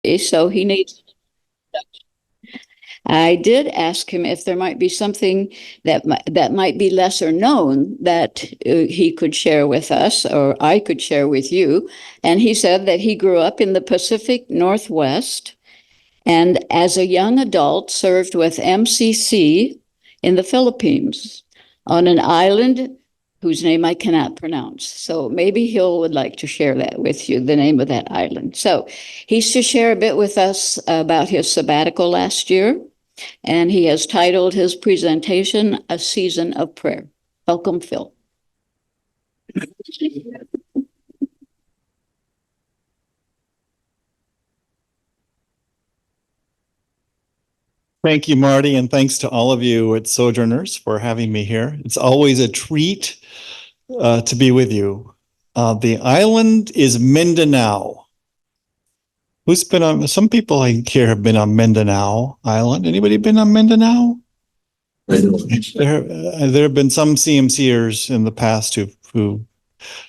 country, so he needs. I did ask him if there might be something that might be lesser known that he could share with us, or I could share with you. And he said that he grew up in the Pacific Northwest, and as a young adult served with MCC in the Philippines on an island whose name I cannot pronounce. So maybe Hill would like to share that with you, the name of that island. So he's to share a bit with us about his sabbatical last year, and he has titled his presentation, A Season of Prayer. Welcome, Phil. Thank you, Marty, and thanks to all of you at Sojourners for having me here. It's always a treat to be with you. The island is Mindanao. Who's been on? Some people here have been on Mindanao Island. Anybody been on Mindanao? There have been some CMCers in the past who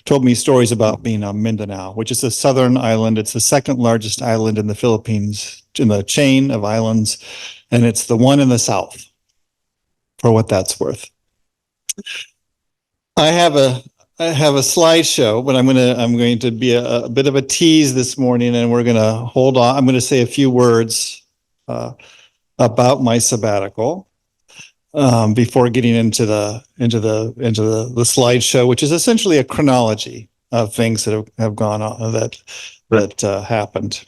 told me stories about being on Mindanao, which is a southern island. It's the second largest island in the Philippines, in the chain of islands, and it's the one in the south, for what that's worth. I have a slideshow, but I'm going to be a bit of a tease this morning, and we're going to hold on. I'm going to say a few words about my sabbatical before getting into the slideshow, which is essentially a chronology of things that have gone on that happened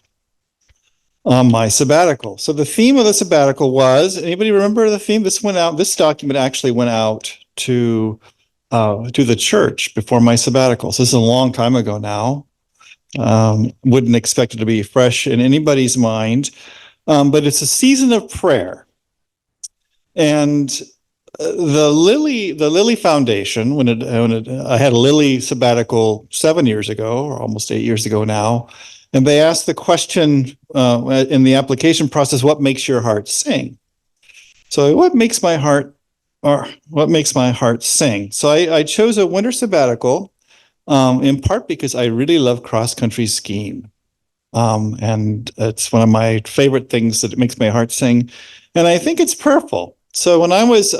on my sabbatical. So the theme of the sabbatical was, anybody remember the theme? This document actually went out to the church before my sabbatical. So this is a long time ago now. Wouldn't expect it to be fresh in anybody's mind, but it's a season of prayer. And the Lilly Foundation, I had a Lilly sabbatical 7 years ago, or almost 8 years ago now, and they asked the question in the application process, what makes your heart sing? So what makes my heart sing? So I chose a winter sabbatical in part because I really love cross-country skiing. And it's one of my favorite things that makes my heart sing. And I think it's prayerful. So when I was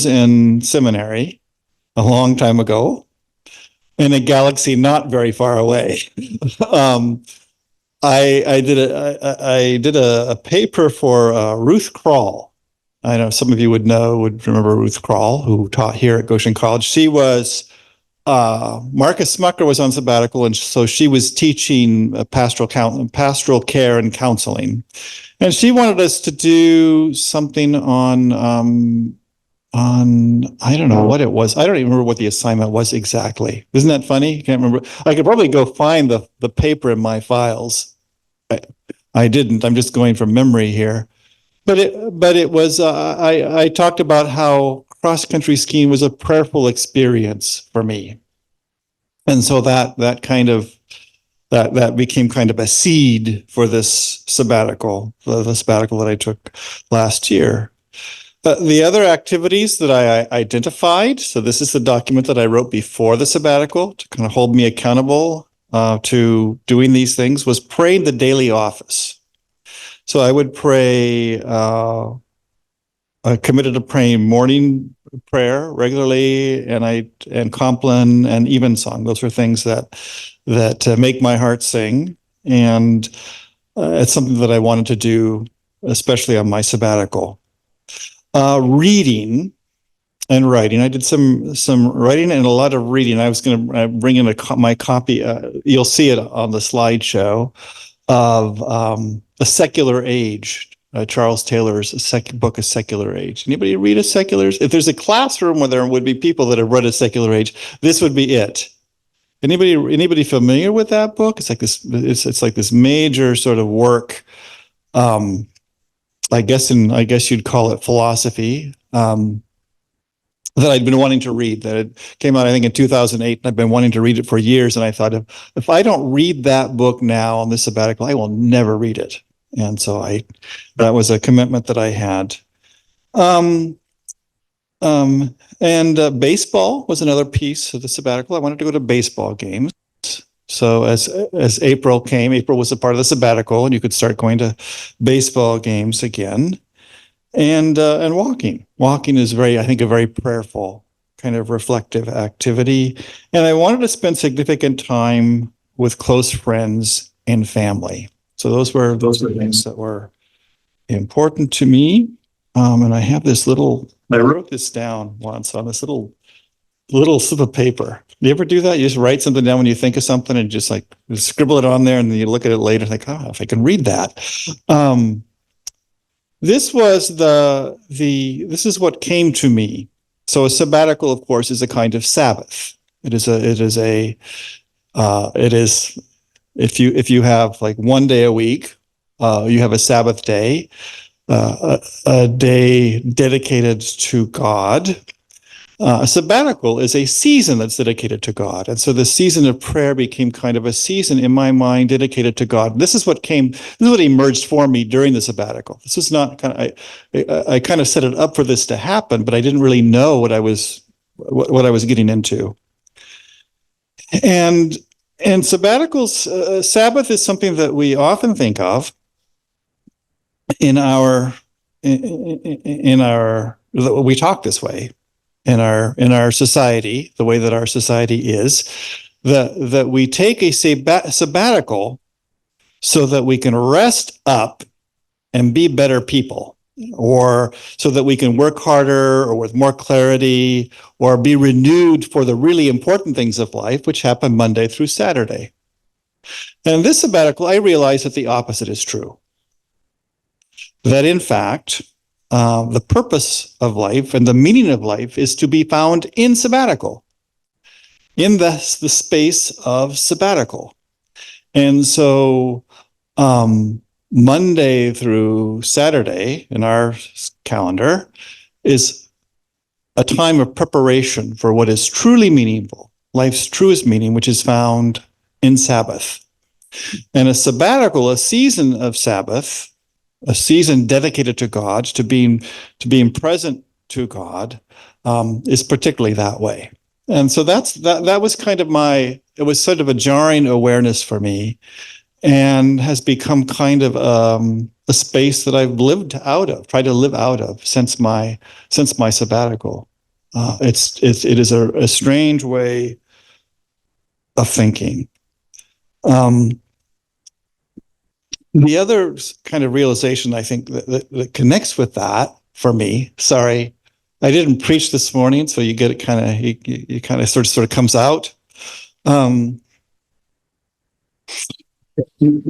in seminary a long time ago, in a galaxy not very far away, I did a paper for Ruth Krall. I know some of you would remember Ruth Krall, who taught here at Goshen College. She was Marcus Smucker was on sabbatical, and so she was teaching pastoral care and counseling. And she wanted us to do something on I don't know what it was. I don't even remember what the assignment was exactly. Isn't that funny? I can't remember. I could probably go find the paper in my files. I didn't. I'm just going from memory here. But it was. I talked about how cross-country skiing was a prayerful experience for me, and so that became kind of a seed for this sabbatical, the sabbatical that I took last year. The other activities that I identified, so this is the document that I wrote before the sabbatical to kind of hold me accountable to doing these things, was praying the daily office. So I would pray, I committed to praying morning prayer regularly, and Compline and Evensong. Those are things that make my heart sing, and it's something that I wanted to do, especially on my sabbatical. Reading and writing. I did some writing and a lot of reading. I was going to bring in my copy. You'll see it on the slideshow of A Secular Age. Charles Taylor's book, A Secular Age. Anybody read A Secular Age? If there's a classroom where there would be people that have read A Secular Age, this would be it. Anybody familiar with that book? It's like this. It's like this major sort of work. I guess you'd call it philosophy. That I'd been wanting to read. That it came out, I think, in 2008, and I've been wanting to read it for years. And I thought, if I don't read that book now on this sabbatical, I will never read it. And so that was a commitment that I had. And baseball was another piece of the sabbatical. I wanted to go to baseball games. So So as April came, April was a part of the sabbatical, and you could start going to baseball games again, and walking. Walking is I think, a very prayerful kind of reflective activity. And I wanted to spend significant time with close friends and family. So those were things that were important to me. And I have this I wrote this down once on this little slip of paper. You ever do that? You just write something down when you think of something and just like scribble it on there, and then you look at it later and think, oh, if I can read that. This is what came to me. So a sabbatical, of course, is a kind of Sabbath. If you have like one day a week, you have a Sabbath day, a day dedicated to God. A sabbatical is a season that's dedicated to God. And so the season of prayer became kind of a season in my mind dedicated to God. This is what emerged for me during the sabbatical. This was not I kind of set it up for this to happen, but I didn't really know what I was getting into. And sabbaticals, Sabbath is something that we often think of we talk this way in our society, the way that our society is, that we take a sabbatical so that we can rest up and be better people, or so that we can work harder or with more clarity, or be renewed for the really important things of life, which happen Monday through Saturday. And this sabbatical, I realized that the opposite is true. That in fact, the purpose of life and the meaning of life is to be found in sabbatical, in the space of sabbatical. And so Monday through Saturday in our calendar is a time of preparation for what is truly meaningful, life's truest meaning, which is found in Sabbath. And a sabbatical, a season of Sabbath, a season dedicated to God, to being present to God, is particularly that way. And so that was kind of it was sort of a jarring awareness for me, and has become kind of a space that I've tried to live out of since my sabbatical. It is a strange way of thinking. The other kind of realization I think that connects with that for me, sorry, I didn't preach this morning, so you get it kind of, you kind of sort of comes out. One of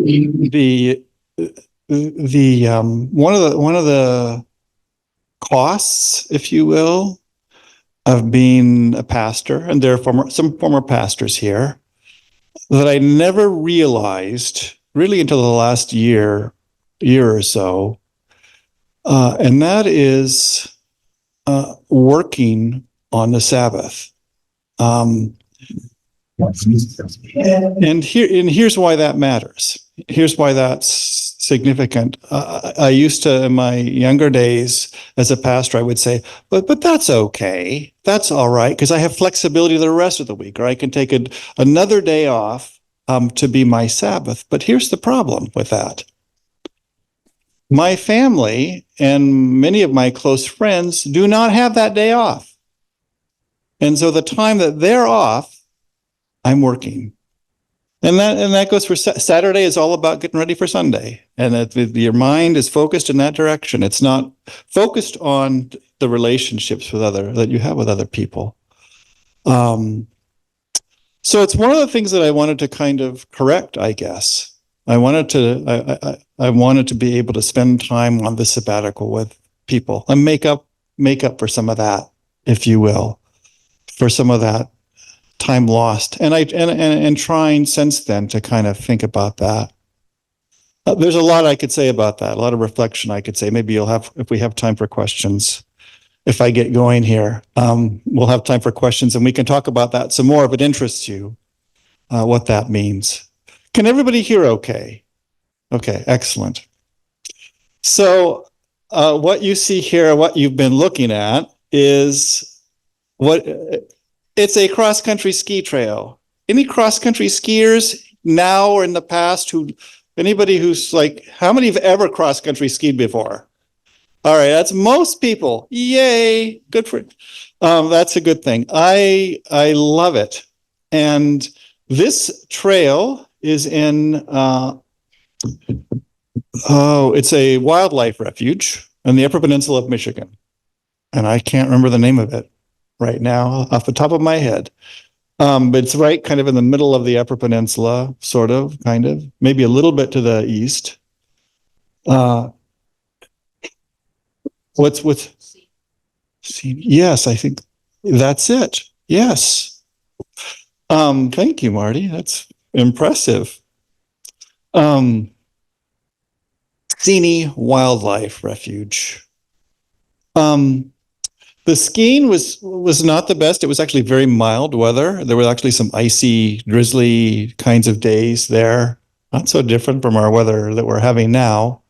the costs, if you will, of being a pastor, and there are some former pastors here, that I never realized really until the last year or so, and that is working on the Sabbath. And here's why that matters. Here's why that's significant. I used to, in my younger days as a pastor, I would say, but that's okay. That's all right, because I have flexibility the rest of the week, or I can take another day off to be my Sabbath. But here's the problem with that. My family and many of my close friends do not have that day off. And so the time that they're off, I'm working. And that goes for Saturday is all about getting ready for Sunday. And that your mind is focused in that direction. It's not focused on the relationships that you have with other people. So it's one of the things that I wanted to kind of correct, I guess. I wanted to be able to spend time on the sabbatical with people and make up for some of that, if you will, for some of that time lost. And trying since then to kind of think about that. There's a lot I could say about that, a lot of reflection I could say. Maybe if we have time for questions. If I get going here, we'll have time for questions, and we can talk about that some more if it interests you, what that means. Can everybody hear okay? Okay, excellent. So what you see here, what you've been looking at is it's a cross-country ski trail. Any cross-country skiers now or in the past anybody who's like, how many have ever cross-country skied before? All right, that's most people. Yay, good for it. That's a good thing. I love it. And this trail is in, it's a wildlife refuge on the Upper Peninsula of Michigan. And I can't remember the name of it right now off the top of my head. But it's right kind of in the middle of the Upper Peninsula, sort of, kind of, maybe a little bit to the east. What's with? Yes, I think that's it. Yes. Thank you, Marty. That's impressive. Seney Wildlife Refuge. The skiing was not the best. It was actually very mild weather. There were actually some icy, drizzly kinds of days there. Not so different from our weather that we're having now.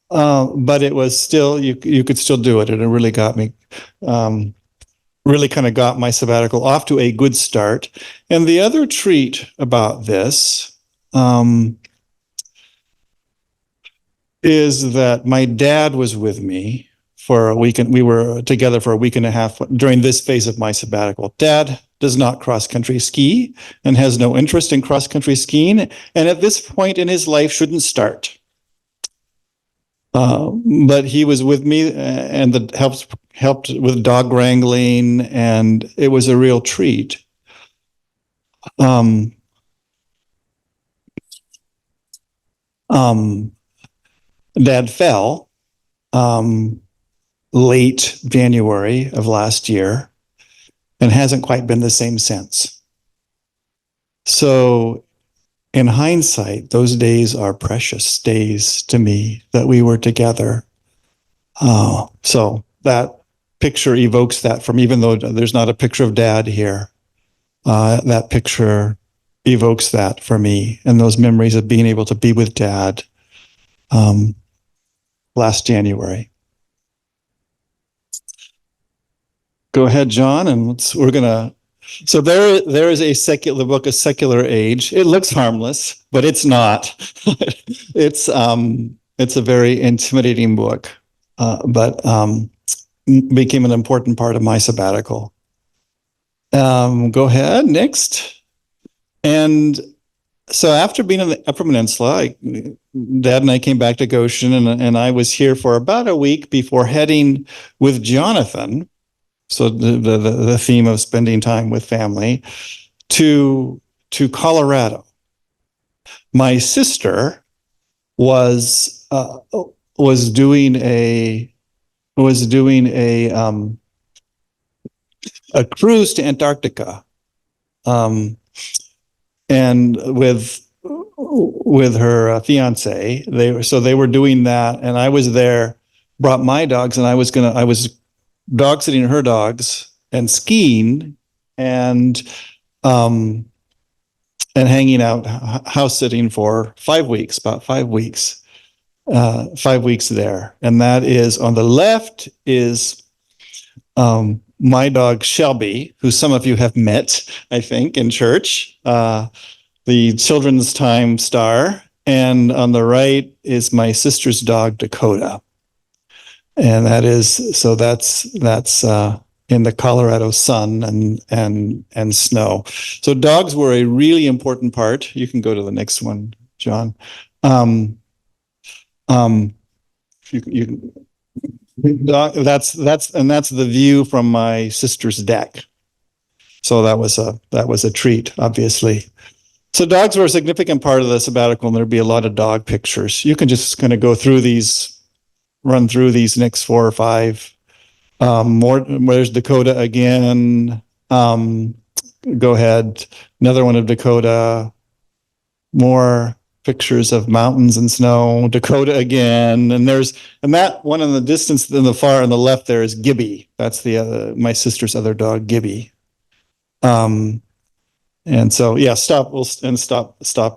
But it was still, you could still do it. And it really got me, really kind of got my sabbatical off to a good start. And the other treat about this is that my dad was with me for a week, and we were together for a week and a half during this phase of my sabbatical. Dad does not cross-country ski and has no interest in cross-country skiing, and at this point in his life shouldn't start. But he was with me and helped with dog wrangling, and it was a real treat. Dad fell late January of last year and hasn't quite been the same since. So in hindsight, those days are precious days to me that we were together. So that picture evokes that from, even though there's not a picture of Dad here, that picture evokes that for me, and those memories of being able to be with Dad last January. Go ahead, John, and we're gonna. So there is the book, A Secular Age. It looks harmless, but it's not. It's a very intimidating book, but became an important part of my sabbatical. Go ahead, next. And so after being in the Upper Peninsula, Dad and I came back to Goshen, and I was here for about a week before heading with Jonathan. So the theme of spending time with family to Colorado. My sister was doing a cruise to Antarctica, and with her fiance. They were doing that, and I was there, brought my dogs, and I was dog sitting her dogs and skiing and hanging out, house sitting for 5 weeks, about 5 weeks, 5 weeks there. And that is, on the left is my dog Shelby, who some of you have met, I think, in church, the children's time star. And on the right is my sister's dog, Dakota. And that's in the Colorado sun and snow. So dogs were a really important part. You can go to the next one, John. That's the view from my sister's deck. So that was a treat, obviously. So dogs were a significant part of the sabbatical, and there'd be a lot of dog pictures. You can just kind of run through these next 4 or 5. There's Dakota again. Go ahead. Another one of Dakota. More pictures of mountains and snow. Dakota again. And that one in the distance, in the far on the left there is Gibby. That's my sister's other dog, Gibby. And so yeah, stop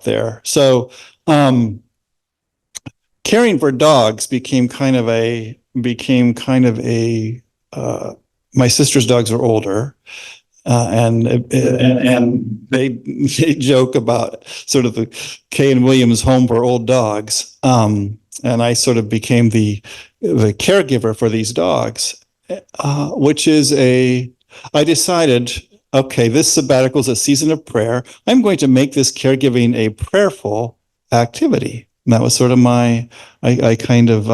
there. So caring for dogs became kind of a my sister's dogs were older, And they joke about sort of the Kay and Williams home for old dogs. And I sort of became the caregiver for these dogs, which is I decided, okay, this sabbatical is a season of prayer. I'm going to make this caregiving a prayerful activity. And that was sort of I kind of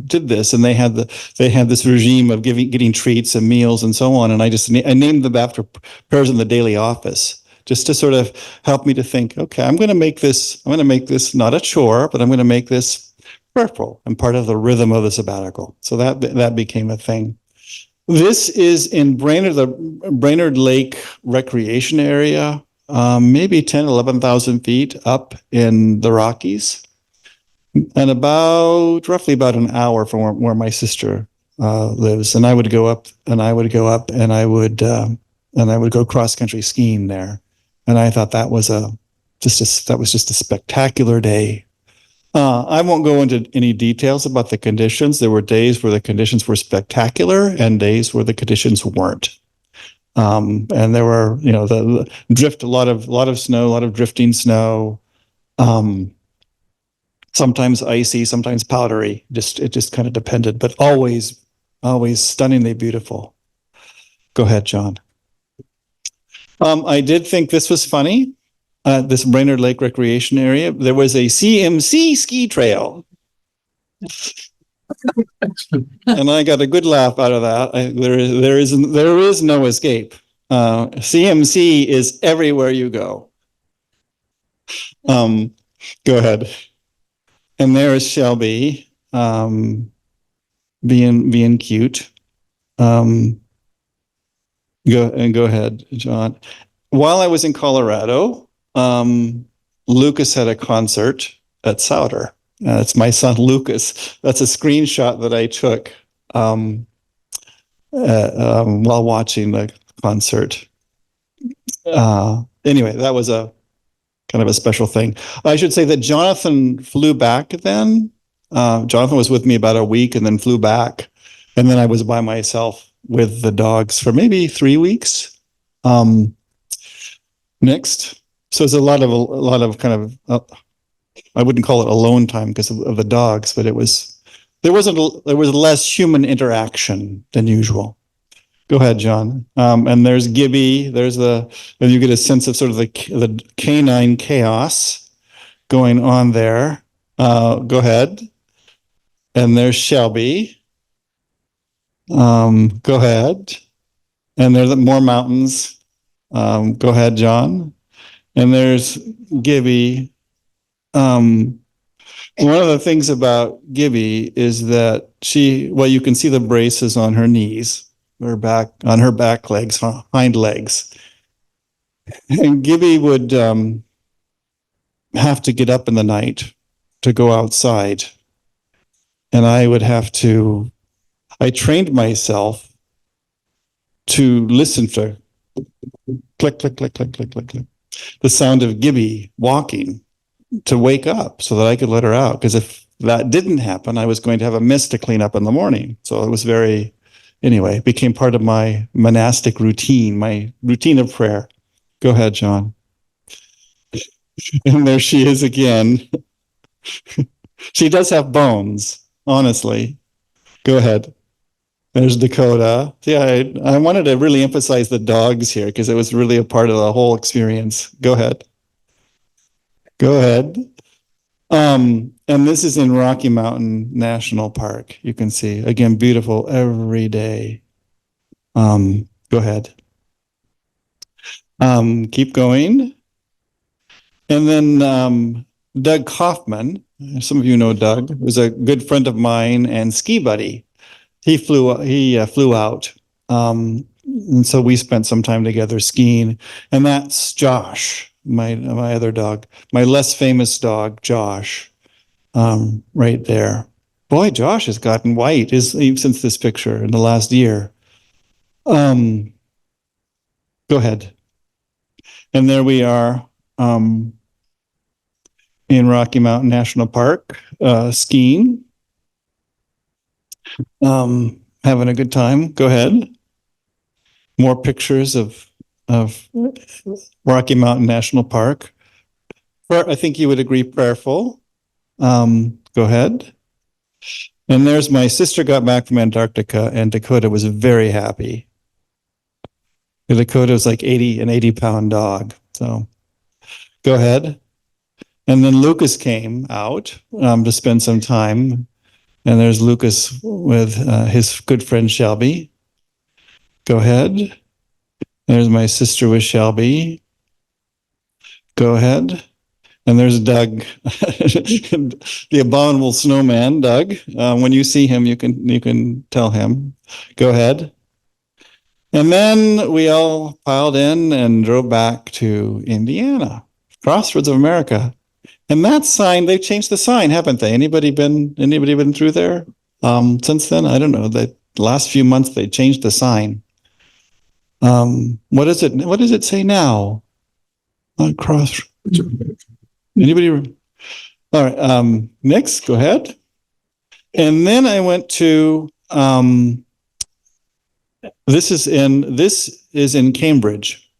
did this, and they had this regime of getting treats and meals and so on. And I named them after prayers in the daily office, just to sort of help me to think, okay, I'm going to make this not a chore, but I'm going to make this prayerful and part of the rhythm of the sabbatical. So that became a thing. This is in the Brainerd Lake Recreation Area, maybe 10, 11,000 feet up in the Rockies, and roughly about an hour from where my sister lives. And I would go up, and I would go cross country skiing there. And I thought that was just a spectacular day. I won't go into any details about the conditions. There were days where the conditions were spectacular and days where the conditions weren't. And there were, the drift, a lot of snow, a lot of drifting snow. Sometimes icy, sometimes powdery. It just kind of depended, but always stunningly beautiful. Go ahead, John. I did think this was funny. This Brainerd Lake Recreation Area, there was a CMC ski trail. And I got a good laugh out of that. There is no escape. CMC is everywhere you go. Go ahead. And there is Shelby, being cute. Go ahead, John. While I was in Colorado, Lucas had a concert at Souter. It's my son Lucas. That's a screenshot that I took while watching the concert. Anyway, that was a kind of a special thing. I should say that Jonathan flew back then. Jonathan was with me about a week and then flew back. And then I was by myself with the dogs for maybe 3 weeks. Next. So it's a lot of kind of, I wouldn't call it alone time because of the dogs, but there was less human interaction than usual. Go ahead, John. And there's Gibby. And you get a sense of sort of the canine chaos going on there. Go ahead. And there's Shelby. Go ahead. And there's more mountains. Go ahead, John. And there's Gibby. One of the things about Gibby is that you can see the braces on her knees, on her back legs, hind legs. And Gibby would have to get up in the night to go outside. And I trained myself to listen for click, click, click, click, click, click, click, the sound of Gibby walking to wake up so that I could let her out. Because if that didn't happen, I was going to have a mess to clean up in the morning. So it was anyway, it became part of my monastic routine, my routine of prayer. Go ahead, John. And there she is again. She does have bones, honestly. Go ahead. There's Dakota. Yeah, I wanted to really emphasize the dogs here because it was really a part of the whole experience. Go ahead. Go ahead. And this is in Rocky Mountain National Park. You can see, again, beautiful every day. Go ahead. Keep going. And then Doug Kaufman, some of you know Doug, was a good friend of mine and ski buddy. He flew out. And so we spent some time together skiing. And that's Josh, my other dog, my less famous dog, Josh, right there. Boy, Josh has gotten white since this picture in the last year. Go ahead. And there we are in Rocky Mountain National Park, skiing. Having a good time. Go ahead. More pictures of of Rocky Mountain National Park. I think you would agree, prayerful. Go ahead. And there's my sister got back from Antarctica, and Dakota was very happy. Dakota was like an 80-pound dog. So go ahead. And then Lucas came out to spend some time. And there's Lucas with his good friend Shelby. Go ahead. There's my sister with Shelby. Go ahead. And there's Doug, the abominable snowman, Doug. When you see him, you can tell him. Go ahead. And then we all piled in and drove back to Indiana, Crossroads of America. And that sign, they've changed the sign, haven't they? Anybody been through there since then? I don't know. The last few months they changed the sign. What does it say now? Crossroads. Anybody? All right. Next, go ahead. And then I went to this is in Cambridge.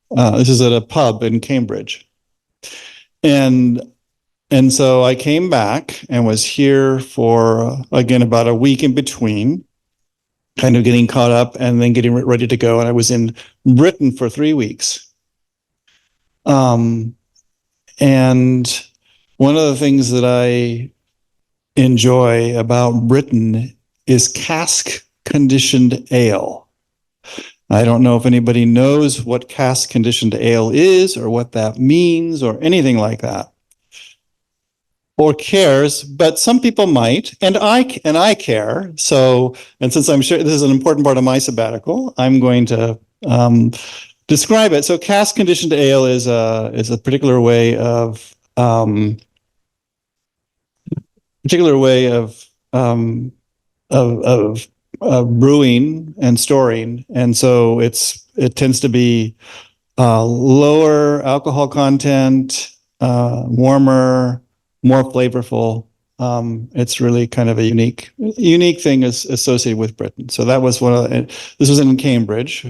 This is at a pub in Cambridge. And so I came back and was here for again about a week in between, kind of getting caught up and then getting ready to go. And I was in Britain for 3 weeks. And one of the things that I enjoy about Britain is cask conditioned ale. I don't know if anybody knows what cask conditioned ale is or what that means or anything like that, or cares, but some people might, and I care. So, and since I'm sure this is an important part of my sabbatical, I'm going to describe it. So cask conditioned ale is a particular way of brewing and storing, and so it tends to be lower alcohol content, warmer, more flavorful. It's really kind of a unique thing associated with Britain. So that was this was in Cambridge.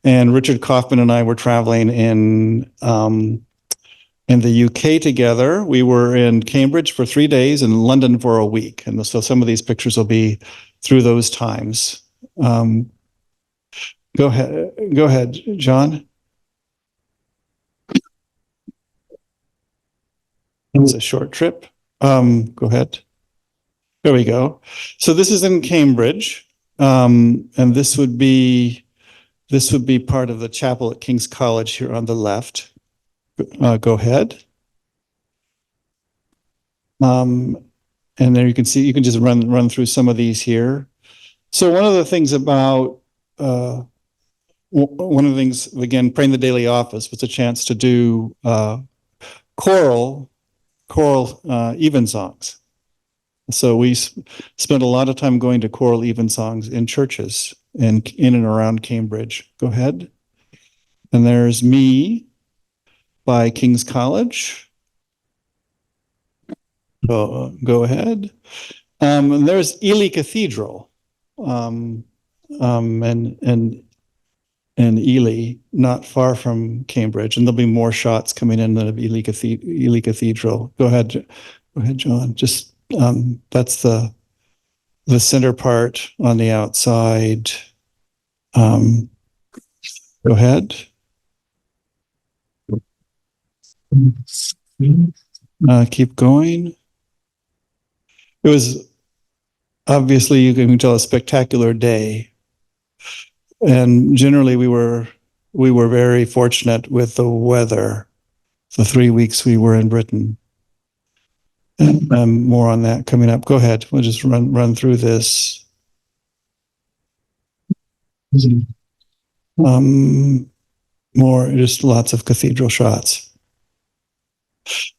And Richard Kaufman and I were traveling in the UK together. We were in Cambridge for 3 days and London for a week. And so some of these pictures will be through those times. Go ahead, John. It was a short trip. Go ahead. There we go. So this is in Cambridge. And this would be part of the chapel at King's College here on the left. Go ahead. And there you can see, you can just run through some of these here. So one of the things about, again, praying the daily office was a chance to do choral evensongs. So we spent a lot of time going to choral evensongs in churches in and around Cambridge. Go ahead. And there's Me by King's College. Go ahead. And there's Ely Cathedral, and Ely, not far from Cambridge, and there'll be more shots coming in of Ely Cathedral. Go ahead, John. Just that's the center part on the outside. Go ahead. Keep going. It was obviously, you can tell, a spectacular day. And generally we were very fortunate with the weather the 3 weeks we were in Britain. And more on that coming up. Go ahead. We'll just run through this. More, just lots of cathedral shots.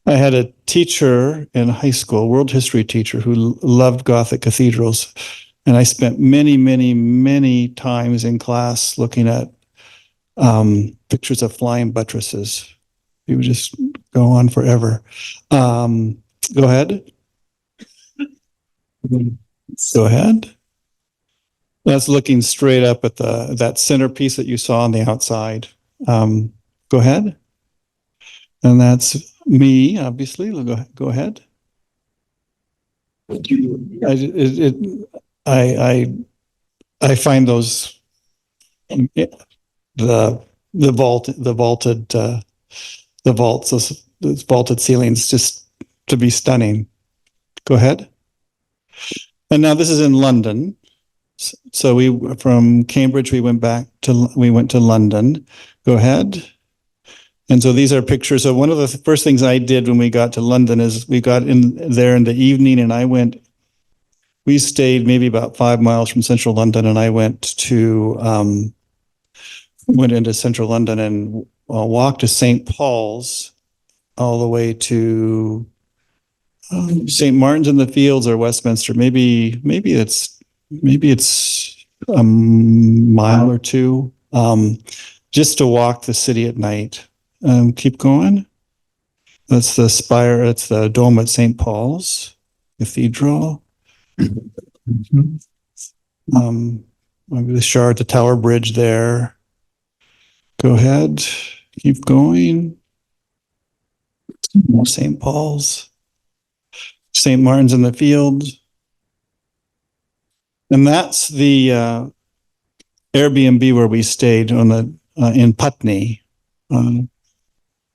I had a teacher in high school, world history teacher, who loved Gothic cathedrals. And I spent many, many, many times in class looking at pictures of flying buttresses. He would just go on forever. Go ahead. Go ahead. That's looking straight up at that centerpiece that you saw on the outside. Go ahead. And that's me, obviously. Go ahead. I find those the vaults, those vaulted ceilings just to be stunning. Go ahead. And now this is in London. So from Cambridge, we went to London. Go ahead. And so these are pictures. So one of the first things I did when we got to London is we got in there in the evening, and we stayed maybe about 5 miles from central London, and I went into central London and walked to St. Paul's all the way to St. Martin's in the Fields or Westminster. Maybe it's a mile or two, just to walk the city at night. Keep going. That's the spire. It's the dome at St. Paul's Cathedral. Maybe the Shard, the Tower Bridge there. Go ahead. Keep going. St. Paul's. St. Martin's in the Fields. And that's the Airbnb where we stayed in Putney.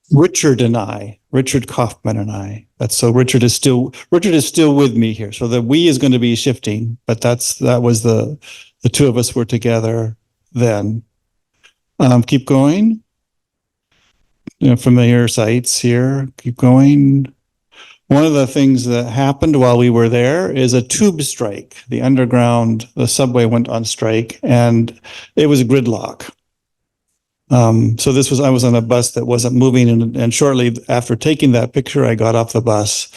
Richard Kaufman and I. Richard is still with me here. So the we is going to be shifting, but that was the two of us were together then. Keep going. Familiar sights here. Keep going. One of the things that happened while we were there is a tube strike. The subway went on strike, and it was gridlock. So I was on a bus that wasn't moving, and shortly after taking that picture, I got off the bus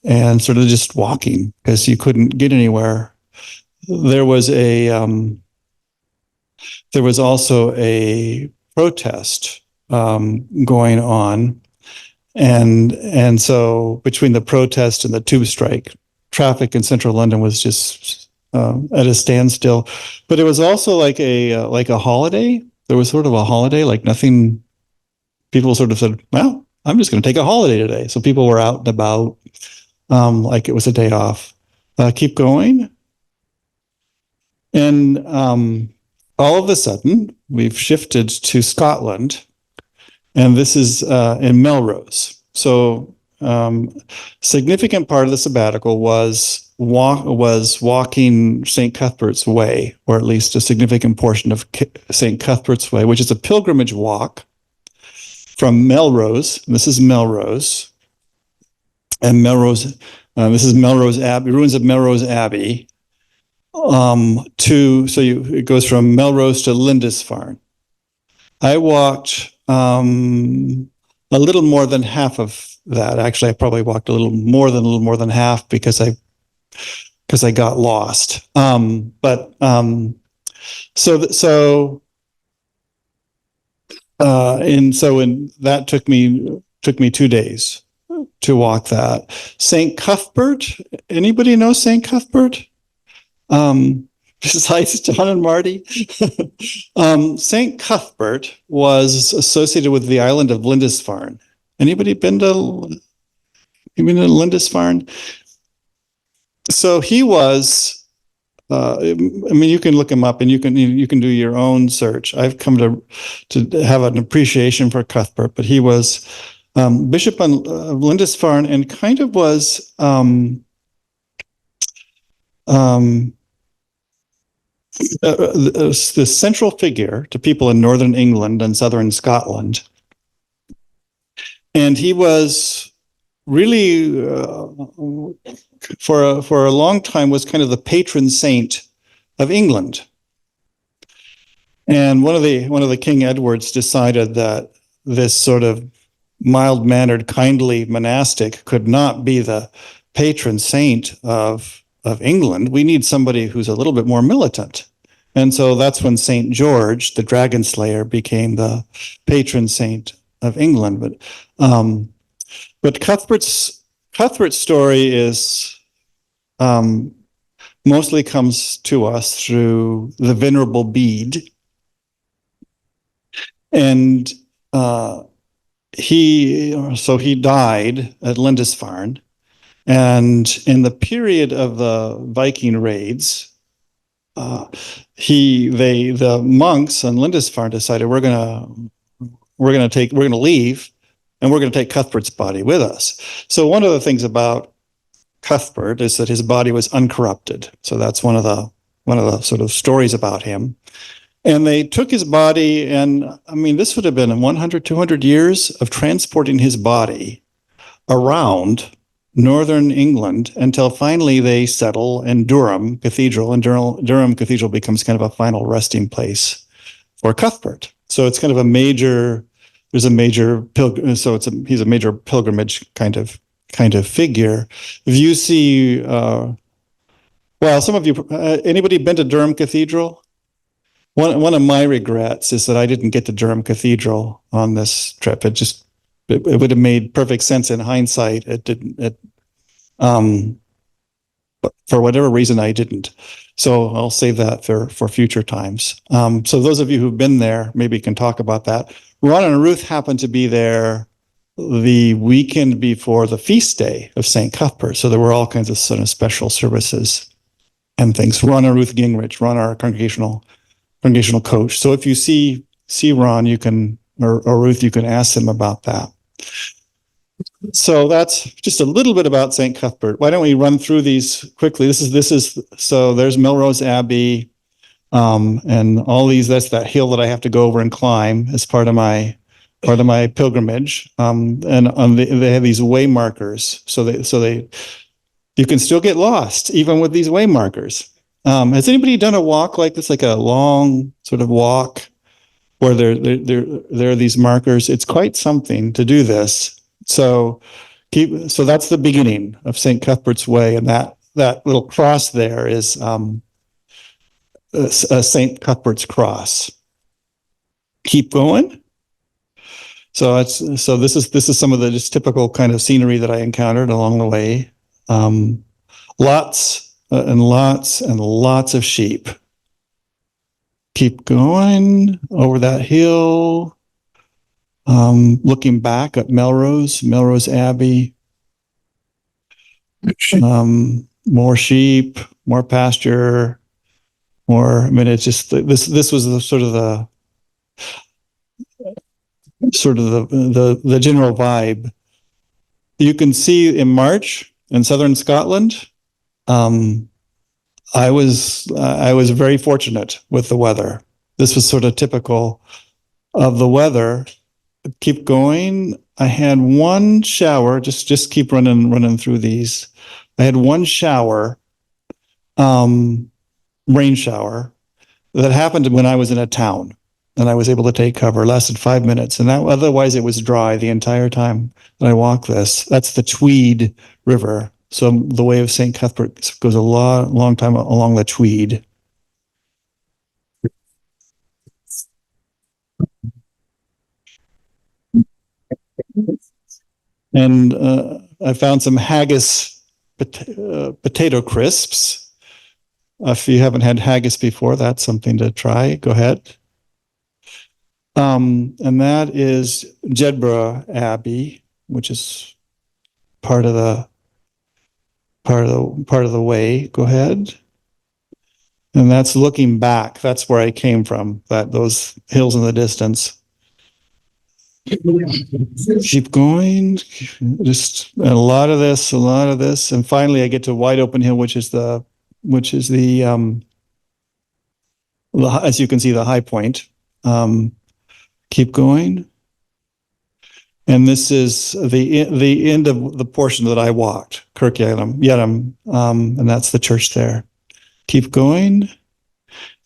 and sort of just walking because you couldn't get anywhere. There was also a protest going on. And so between the protest and the tube strike, traffic in central London was just at a standstill. But it was also like a holiday. There was sort of a holiday, like nothing. People sort of said, "Well, I'm just going to take a holiday today." So people were out and about, like it was a day off. Keep going. And all of a sudden, we've shifted to Scotland. And this is in Melrose. So significant part of the sabbatical was walking St. Cuthbert's Way, or at least a significant portion of St. Cuthbert's Way, which is a pilgrimage walk from Melrose. This is Melrose. And this is Melrose Abbey, ruins of Melrose Abbey. It goes from Melrose to Lindisfarne. I walked a little more than half of that. Actually, I probably walked a little more than half because I got lost. And that took me 2 days to walk that. St. Cuthbert. Anybody know St. Cuthbert? Besides John and Marty, St. Cuthbert was associated with the island of Lindisfarne. Anybody been to Lindisfarne? So he was. You can look him up, and you can do your own search. I've come to have an appreciation for Cuthbert, but he was Bishop of Lindisfarne, and kind of was. The central figure to people in northern England and southern Scotland. And he was really, for a long time, was kind of the patron saint of England. And one of the King Edwards decided that this sort of mild-mannered, kindly monastic could not be the patron saint of England. We need somebody who's a little bit more militant. And so that's when St. George, the dragon slayer, became the patron saint of England. But Cuthbert's story is mostly comes to us through the Venerable Bede. And he died at Lindisfarne. And in the period of the Viking raids, the monks on Lindisfarne decided we're gonna leave, and we're gonna take Cuthbert's body with us. So one of the things about Cuthbert is that his body was uncorrupted. So that's one of the sort of stories about him. And they took his body, and I mean, this would have been 100, 200 years of transporting his body around northern England until finally they settle in Durham Cathedral, and Durham Cathedral becomes kind of a final resting place for Cuthbert. So it's kind of he's a major pilgrimage kind of figure. If you see, some of you, anybody been to Durham Cathedral? One of my regrets is that I didn't get to Durham Cathedral on this trip. It would have made perfect sense in hindsight. It didn't. But for whatever reason, I didn't. So I'll save that for future times. So those of you who've been there maybe can talk about that. Ron and Ruth happened to be there the weekend before the feast day of St. Cuthbert. So there were all kinds of sort of special services and things. Ron and Ruth Gingrich, Ron, our congregational coach. So if you see Ron, you can, or Ruth, you can ask them about that. So that's just a little bit about St. Cuthbert. Why don't we run through these quickly? So there's Melrose Abbey, and all these, that's that hill that I have to go over and climb as part of my pilgrimage. And they have these way markers. So you can still get lost even with these way markers. Has anybody done a walk like this, like a long sort of walk where there are these markers? It's quite something to do this. So that's the beginning of St. Cuthbert's Way, and that little cross there is St. Cuthbert's cross. Keep going. So this is some of the just typical kind of scenery that I encountered along the way. Lots and lots and lots of sheep. Keep going over that hill. Looking back at Melrose Abbey. More sheep, more pasture, more. I mean, it's just this was the sort of the general vibe. You can see in March in southern Scotland. I was very fortunate with the weather. This was sort of typical of the weather. Keep going. I had one shower. Just keep running through these. I had one shower, rain shower, that happened when I was in a town, and I was able to take cover. It lasted 5 minutes, and otherwise it was dry the entire time that I walked this. That's the Tweed River. So the Way of St. Cuthbert goes a long time along the Tweed. And I found some haggis potato crisps. If you haven't had haggis before, that's something to try. Go ahead. And that is Jedburgh Abbey, which is part of the way. Go ahead. And that's looking back. That's where I came from. Those hills in the distance. Keep going. Just a lot of this, and finally I get to Wide Open Hill, which is the as you can see, the high point. Keep going. And this is the end of the portion that I walked, Kirk Yedham, and that's the church there. Keep going.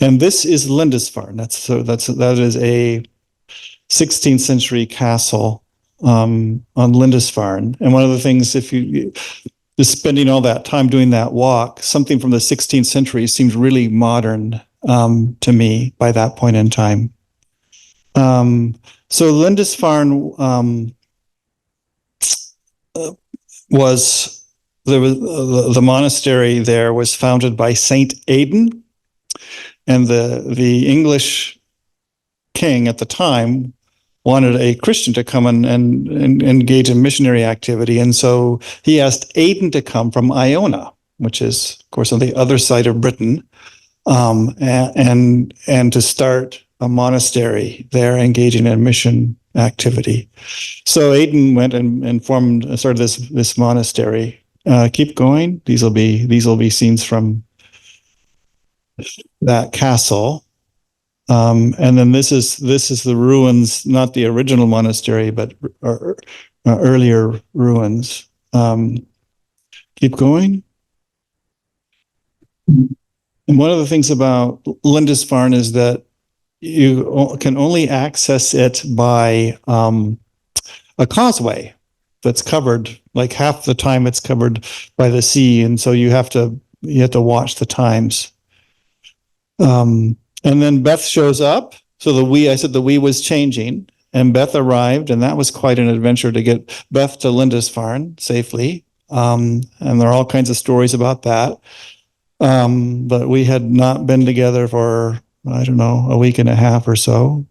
And this is Lindisfarne. That is a 16th century castle on Lindisfarne. And one of the things, if you just spending all that time doing that walk, something from the 16th century seemed really modern to me by that point in time. So Lindisfarne was there was the monastery there was founded by Saint Aidan, and the English king at the time wanted a Christian to come and engage in missionary activity, and so he asked Aidan to come from Iona, which is, of course, on the other side of Britain, and to start a monastery there, engaging in mission activity. So Aidan went and started this monastery. Keep going. These will be scenes from that castle. And then this is the ruins, not the original monastery, but earlier ruins. Keep going. And one of the things about Lindisfarne is that you can only access it by a causeway that's covered, like half the time it's covered by the sea, and so you have to watch the times. And then Beth shows up. So I said the we was changing, and Beth arrived, and that was quite an adventure to get Beth to Lindisfarne safely. And there are all kinds of stories about that. But we had not been together for, I don't know, a week and a half or so,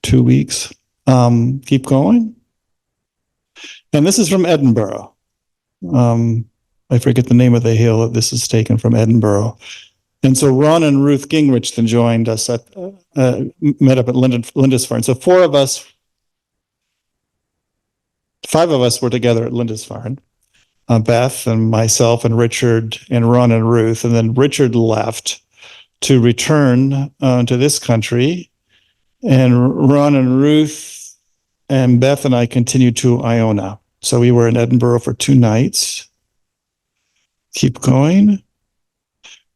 2 weeks. Keep going. And this is from Edinburgh. I forget the name of the hill that this is taken from, Edinburgh. And so Ron and Ruth Gingrich then joined us met up at Lindisfarne. So 5 of us were together at Lindisfarne. Beth and myself and Richard and Ron and Ruth. And then Richard left to return to this country. And Ron and Ruth and Beth and I continued to Iona. So we were in Edinburgh for 2 nights. Keep going.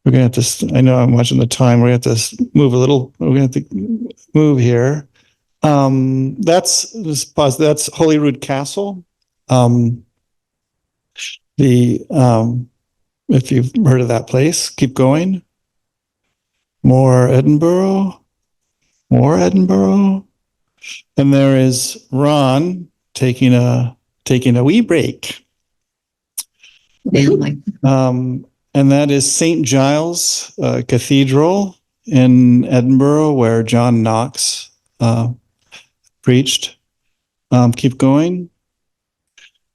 We're going to have to, I know I'm watching the time. We're going to have to move a little. We're going to have to move here. That's Holyrood Castle. If you've heard of that place, keep going. More Edinburgh. And there is Ron taking a wee break. And that is St. Giles Cathedral in Edinburgh, where John Knox preached. Keep going.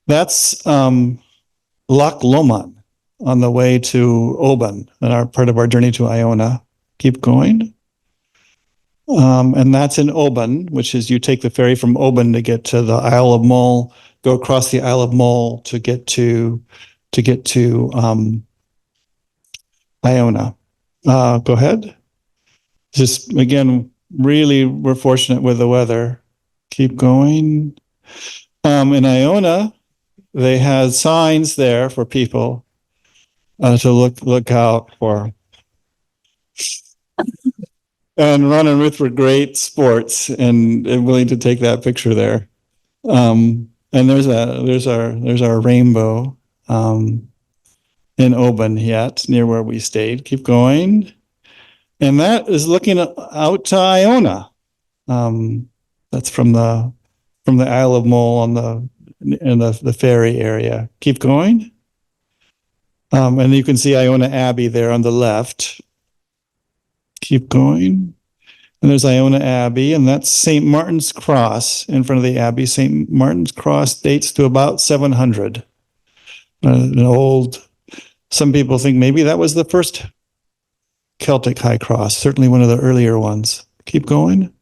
That's Loch Lomond on the way to Oban, and our part of our journey to Iona. Keep going. And that's in Oban, which is you take the ferry from Oban to get to the Isle of Mull, go across the Isle of Mull to get to Iona. Go ahead. Just again, really, we're fortunate with the weather. Keep going. In Iona, they had signs there for people to look out for. And Ron and Ruth were great sports and willing to take that picture there. And there's our rainbow in Oban yet, near where we stayed. Keep going. And that is looking out to Iona. That's from the Isle of Mull in the ferry area. Keep going. And you can see Iona Abbey there on the left. Keep going. And there's Iona Abbey, and that's St. Martin's Cross in front of the Abbey. St. Martin's Cross dates to about 700. Some people think maybe that was the first Celtic high cross, certainly one of the earlier ones. Keep going.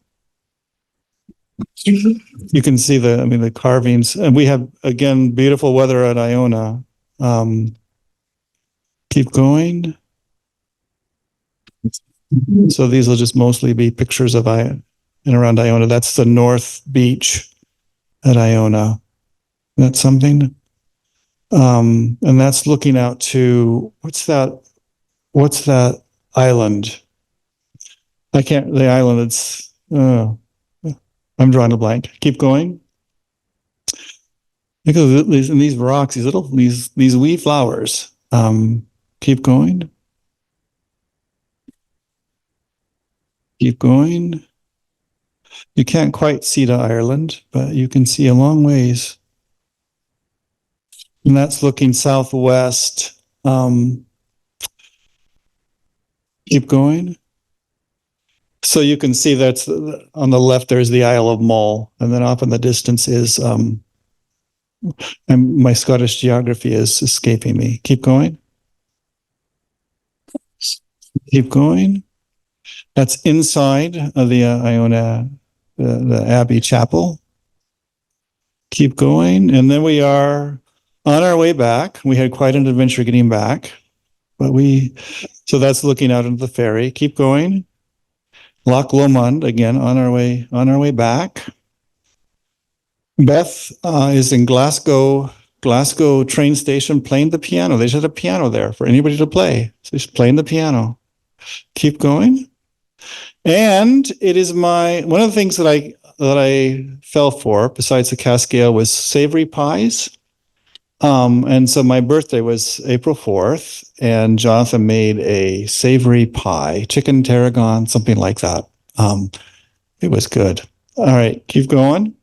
You can see the carvings, and we have, again, beautiful weather at Iona. Keep going. So these will just mostly be pictures of in around Iona. That's the North Beach at Iona. That's something. And that's looking out to, what's that island? The island, it's, I'm drawing a blank. Keep going. Look at these rocks, these wee flowers. Keep going. Keep going. You can't quite see to Ireland, but you can see a long ways. And that's looking southwest. Keep going. So you can see that's on the left, there's the Isle of Mull, and then off in the distance is, and my Scottish geography is escaping me. Keep going. Keep going. That's inside of the Iona, the Abbey Chapel. Keep going. And then we are on our way back. We had quite an adventure getting back, but so that's looking out into the ferry. Keep going. Loch Lomond, again, on our way back. Beth is in Glasgow train station playing the piano. They just had a piano there for anybody to play. So she's playing the piano. Keep going. And it is one of the things that I fell for, besides the cask ale, was savory pies. And so my birthday was April 4th, and Jonathan made a savory pie, chicken tarragon, something like that. It was good. All right, keep going.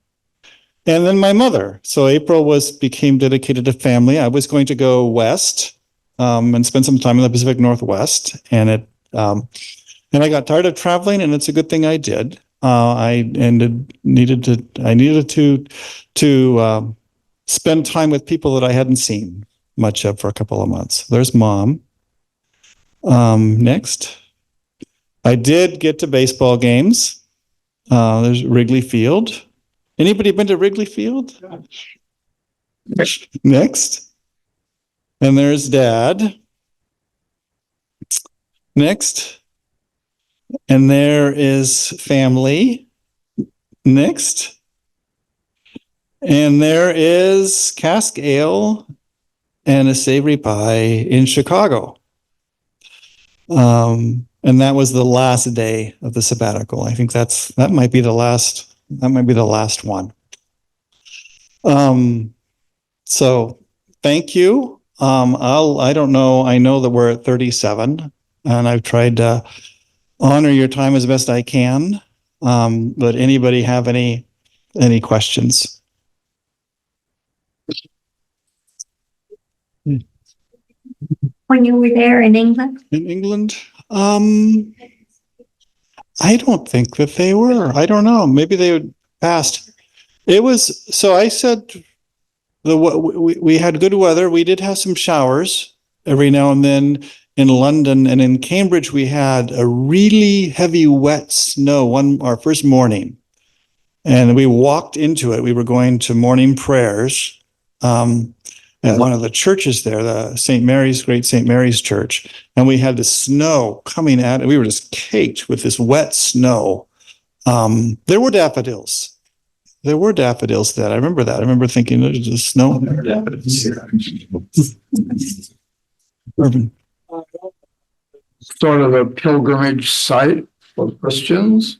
And then my mother. So April became dedicated to family. I was going to go west and spend some time in the Pacific Northwest, and I got tired of traveling, and it's a good thing I did. I needed to spend time with people that I hadn't seen much of for a couple of months. There's Mom. Next. I did get to baseball games. There's Wrigley Field. Anybody been to Wrigley Field? Next. And there's Dad. Next. And there is family. Next. And there is cask ale and a savory pie in Chicago. And that was the last day of the sabbatical. I think that might be the last one. So thank you. I don't know. I know that we're at 37, and I've tried to honor your time as best I can. But anybody have any questions? When you were there in England? In England? I don't think that they were. I don't know. Maybe they would passed. It was, so I said, we had good weather. We did have some showers every now and then in London, and in Cambridge, we had a really heavy wet snow our first morning. And we walked into it. We were going to morning prayers. At one of the churches there, the Great St. Mary's Church, and we had the snow coming at it. We were just caked with this wet snow. There were daffodils. There were daffodils then. I remember that. I remember thinking there's just snow. Urban. Sort of a pilgrimage site for Christians.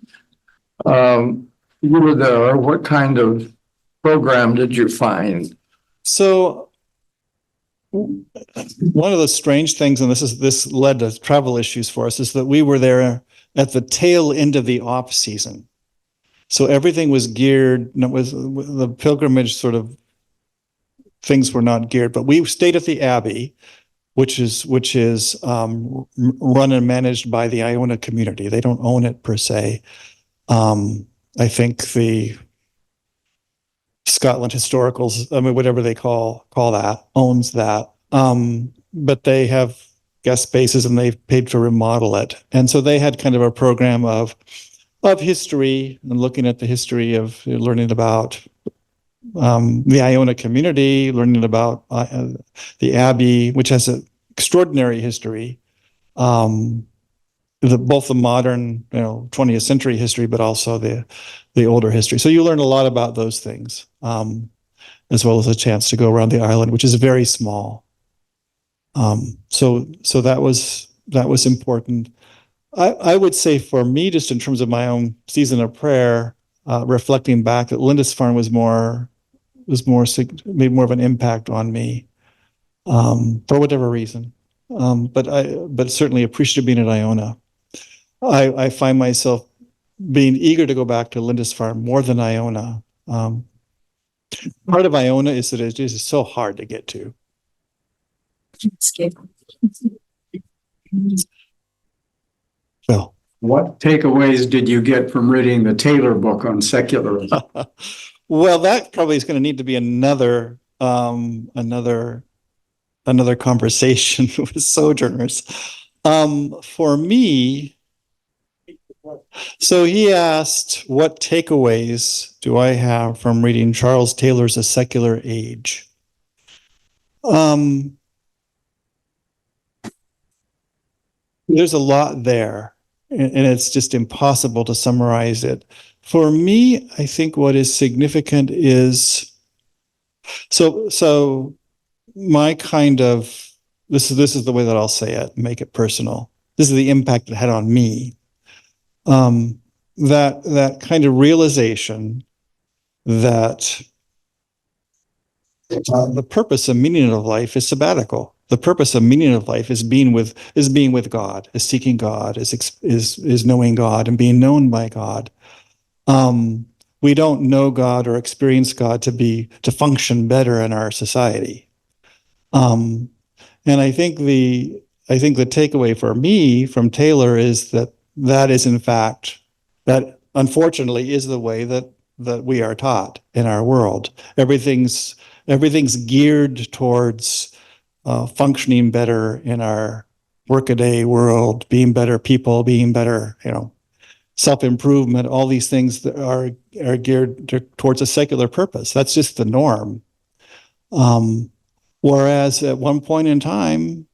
You were there. What kind of program did you find? So one of the strange things, and this led to travel issues for us, is that we were there at the tail end of the off season. So everything was geared, and it was the pilgrimage sort of things were not geared, but we stayed at the Abbey, which is run and managed by the Iona community. They don't own it per se. I think the Scotland Historicals, I mean, whatever they call that, owns that. But they have guest spaces and they've paid to remodel it. And so they had kind of a program of history and looking at the history of learning about the Iona community, learning about the Abbey, which has an extraordinary history. Both the modern, 20th century history, but also the older history. So you learn a lot about those things, as well as a chance to go around the island, which is very small. So that was important. I would say for me, just in terms of my own season of prayer, reflecting back, that Lindisfarne made more of an impact on me, for whatever reason. But certainly appreciative being at Iona. I find myself being eager to go back to Lindisfarne more than Iona. Part of Iona is that it is so hard to get to. Phil. What takeaways did you get from reading the Taylor book on secularism? Well, that probably is going to need to be another conversation with Sojourners. For me, so he asked, what takeaways do I have from reading Charles Taylor's A Secular Age? There's a lot there, and it's just impossible to summarize it. For me, I think what is significant is so my kind of this is the way that I'll say it, make it personal. This is the impact it had on me. That kind of realization that the purpose and meaning of life is sabbatical. The purpose and meaning of life is being with God, is seeking God, is knowing God and being known by God. We don't know God or experience God to function better in our society. And I think the takeaway for me from Taylor is that is in fact, that unfortunately is the way that we are taught in our world. Everything's geared towards functioning better in our workaday world, being better people, being better, self-improvement, all these things that are geared towards a secular purpose. That's just the norm. Whereas at one point in time,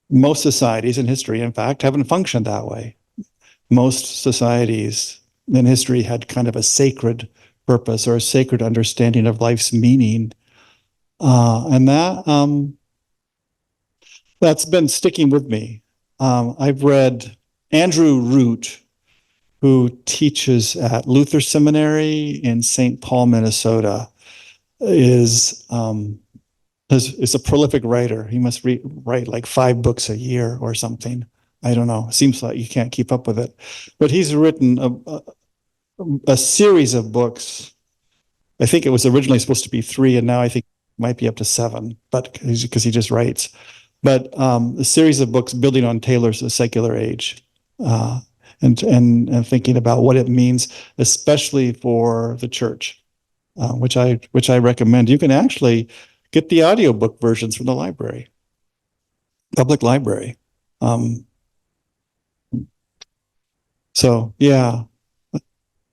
most societies in history, in fact, haven't functioned that way. Most societies in history had kind of a sacred purpose or a sacred understanding of life's meaning. And that's been sticking with me. I've read Andrew Root, who teaches at Luther Seminary in St. Paul, Minnesota, is a prolific writer. He must write like 5 books a year or something. I don't know. It seems like you can't keep up with it. But he's written a series of books. I think it was originally supposed to be 3, and now I think it might be up to 7, but because he just writes. But a series of books building on Taylor's A Secular Age, and thinking about what it means, especially for the church, which I recommend. You can actually get the audiobook versions from the library, public library. So yeah,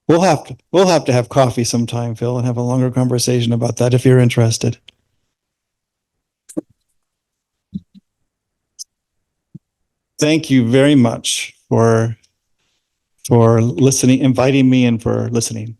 we'll have to have coffee sometime, Phil, and have a longer conversation about that if you're interested. Thank you very much for listening, inviting me, and for listening.